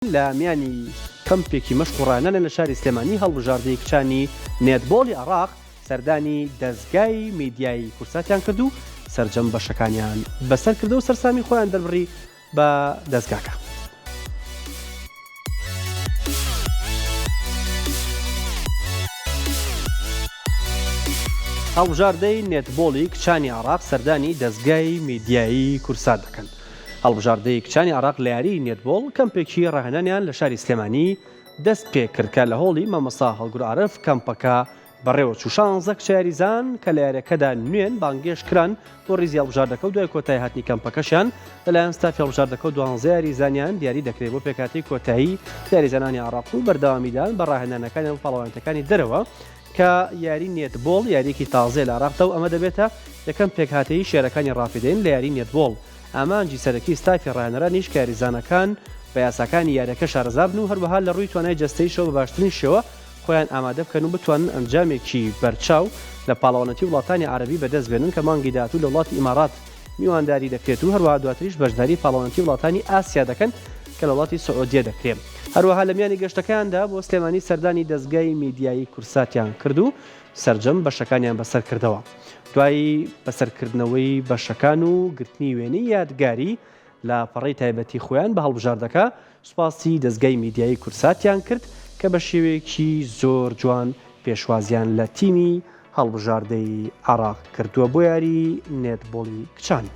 لە میانی کەمپێکی مەشقوڕانە لە شاری سلێمانی هەڵبژاردەی کچانی نێتبۆڵی عێراق سەردانی دەستگای میدیایی کورساتیان کرد و سەرجەم بەشەکانیان بەسەر کردە و سەرسامی خۆیان دەربڕی بە دەستگاکە. هەڵبژاردەی نێتبۆڵی کچانی عێراق سەردانی دەستگای میدیایی کورسات دەکەن. هەڵبژاردەی کچانی عێراق لە یاری نێتبۆڵ کەمپێکی ڕاهێنانیان لە شاری سلێمانی دەست پێ کردکە لە هۆڵی مامۆستا هەڵگر عارف کەمپەکە بەڕێوە چوو 16 کچە یاریزان کە لە یاریەکەدا نوێن بانگێش کران بۆ ڕیزی هەڵبژاردەکە و دوای کۆتایی هاتنی کەمپەکەشیان لەلایەن ستافی هەڵبژاردەکە و 12 یاریزانیان دیاری دەکرێت بۆ پێکهاتەی کۆتایی یاریزانانی عێراق و بەردەوامیدان بە ڕاهێنانەکانی و پاڵەوانتەکانی دەرەوە کە یاری نێتبۆڵ یاریەکی تازەی لە عێراقدا و ئەمە دەبێتە یەکەم پێکهاتەی شێرەکانی ڕاپیدەین لە یاری نێتبۆڵ. ئامانجی سەرەکی ستافی ڕاهێنەرانیش کە یاریزانەکان بە یاساکانی یاریەکە شارەزابن و هەروەها لە ڕووی توانای جەستەیشەوە بە باشترین شێوە خۆیان ئامادە بکەن و بتوانن ئەنجامێکی بەرچاو لە پاڵەوانەتی وڵاتانی عەرەبی بەدەست بێنن کە مانگی داهاتوو لە وڵاتی ئیمارات میوانداری دەکرێت و هەروەها دواتریش بەشداری پاڵەوانەتی وڵاتانی ئاسیا دەکەن کە لە وڵاتی سعودیە دەکرێت. هەروەها لە میانی گەشتەکاندا بۆ سلێمانی سەردانی دەستگای میدیایی کورساتیان کرد و سەرجەم بەشەکانیان بەسەر کردەوە. دوایی بەسەرکردنەوەی بەشەکان و گرتنی وێنەی یادگاری لە پەڕەی تایبەتی خۆیان بە هەڵبژاردەکە سوپاسی دەستگای میدیایی کورساتیان کرد کە بە شێوەیەکی زۆر جوان پێشوازیان لە تیمی هەڵبژاردەی عێراق کردووە بۆ یاری نێتبۆڵی کچان.